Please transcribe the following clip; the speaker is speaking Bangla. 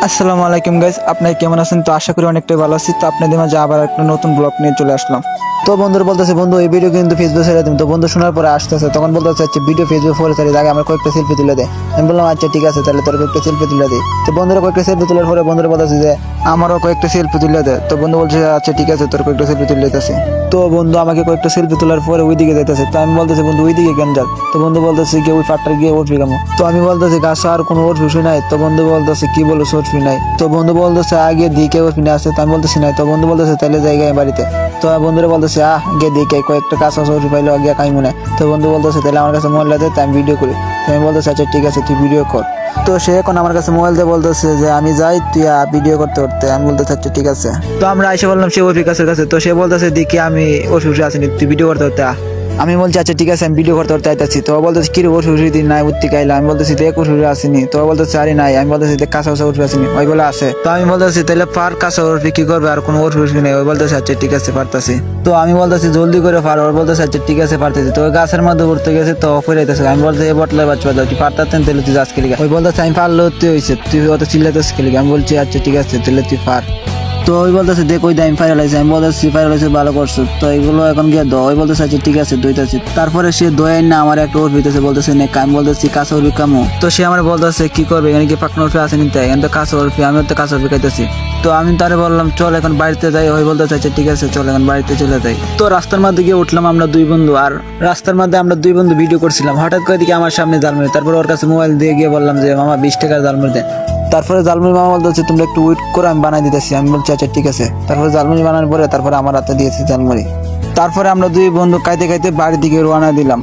আসসালামু আলাইকুম গাইস, আপনারা কেমন আছেন? তো আশা করি অনেকটাই ভালো আছি। তো আপনাদের মাঝে আবার একটা নতুন ব্লগ নিয়ে চলে আসলাম। তো বন্ধুরা বলতেছে, বন্ধু এই ভিডিও কিন্তু ফেসবুকে ছেড়ে দিন। তো বন্ধু শোনার পরে আসতেছে, তখন বলতেছে আচ্ছা ভিডিও ফেসবুক ফলো ছেড়ে আগে আমার কয়েকটা সেলফি তুলে দে। আমি বললাম আচ্ছা ঠিক আছে, তাহলে তোর কয়েকটা সেলফি তুলে দিই। তো বন্ধুরা কয়েকটা সেলফি তোলার পরে বন্ধুরা বলতেছে যে আমারও কয়েকটা সেলফি তুলে দে। তো বন্ধু বলছে আচ্ছা ঠিক আছে, তোর কয়েকটা সেলফি তুলে দিতেছি। তো বন্ধু আমাকে কয়েকটা সেলফি তোলার পরে ওইদিকে যাইতেছে। তো আমি বলতেছি বন্ধু ওইদিকে কেন যাও? তো বন্ধু বলতেছে গিয়ে ওই পাটটার গিয়ে উঠবি কেমন? তো আমি বলতেছি গাছ আর কোনো উঠবি নাই। তো বন্ধু বলতেছে কি বলো উঠবি নাই? তো বন্ধু বলতেছে আগে দিকে উঠবি না আসছে। তো আমি বলতেছি নাই। তো বন্ধু বলতেছে তাহলে জায়গায় বাড়িতে। তো বন্ধুরা বলতেছে গিয়ে দিকে কয়েকটা কাঁচা উঠবি পাইলো গিয়ে খাই মনে। তো বন্ধু বলতেছে তাহলে আমার কাছে মোবাইল দে, আমি ভিডিও করি। তো আমি বলতেছি আচ্ছা ঠিক আছে, তুই ভিডিও কর। তো সে এখন আমার কাছে মোবাইল দিয়ে বলতেছে যে আমি যাই, তুই ভিডিও করতে করতে। আমি বলতেছি আচ্ছা ঠিক আছে। তো আমরা এসে বললাম সে ওর কাছে কাছে। তো সে বলতেছে দেখি আমি ওর শ্বশুর আসিনি, তুই ভিডিও করতে করতে আমি বলছি আচ্ছা ঠিক আছে, আমি ভিডিও করতে করতে আইতাছি। তো বলতেছি কি রে ওর শ্বশুর দিন নাই উঠতে গাইলাম। আমি বলতেছি দেখ ওর শ্বশুর আসেনি। তো বলতেছে আরে নাই। আমি বলতেছি দেখ কাঁচা কাঁচা উঠবে আসেনি, ওই বলে আছে। তো আমি বলতেছি তাহলে পার কাঁচা উঠবি কি করবে, আর কোনো ওর শ্বশুর নেই। ওই বলতেছে আচ্ছা ঠিক আছে পারতাছি। তো আমি বলতেছি জলদি করে পার। ওর বলতেছে আচ্ছা ঠিক আছে পারতেছি। তো ওই গাছের মধ্যে উঠতে গেছে, তো অফ হয়ে যাইতেছে। আমি বলতেছি এই বটলের বাচ্চা তুই পারতাতেন তাহলে তুই আজকে লিখা। ওই বলতেছে আমি পারলেও তুই হয়েছে, তুই অত চিল্লাতেছিস কে লিখা। আমি বলছি আচ্ছা ঠিক আছে তাহলে তুই পার। তো ওই বলতেছে দেখ ওই দাম ফাইনাল হয়েছে। আমি বলতেছি ফাইনাল হয়েছে, ভালো করছো। তো এগুলো এখন গিয়ে দো। ওই বলতেছে আচ্ছা ঠিক আছে দইতাছি। তারপরে সে দই না আমার একটা ওর ভিতরে বলতেছে নে। আমি বলতেছি কাঁচা উরবি কামো। তো সে আমার বলতেছে কি করবে, এখানে কি পাকনা উঠে আসেনি? তাই এখানে তো কাঁচা উরবি, আমিও তো কাঁচা উরবি খাইতেছি। তো আমি তারে বললাম চল এখন বাড়িতে যাই। ওই বলতেছে আচ্ছা ঠিক আছে চল এখন বাড়িতে চলে যাই। তো রাস্তার মধ্যে গিয়ে উঠলাম আমরা দুই বন্ধু। আর রাস্তার মধ্যে আমরা দুই বন্ধু ভিডিও করছিলাম। হঠাৎ করে দিকে আমার সামনে জালমুড়ি। তারপর ওর কাছে মোবাইল দিয়ে গিয়ে বললাম যে মামা 20 টাকার জালমুড়ি দেন। তারপরে জালমুড়ি মামা বলতেছে তোমরা একটু ওয়েট করে আমি বানাই দিতেছি। আমি বলছি আচ্ছা ঠিক আছে। তারপরে জালমুড়ি বানানোর পরে তারপরে আমার হাতে দিয়েছি জালমুড়ি। তারপরে আমরা দুই বন্ধু খাইতে খাইতে বাড়ির দিকে রওনা দিলাম।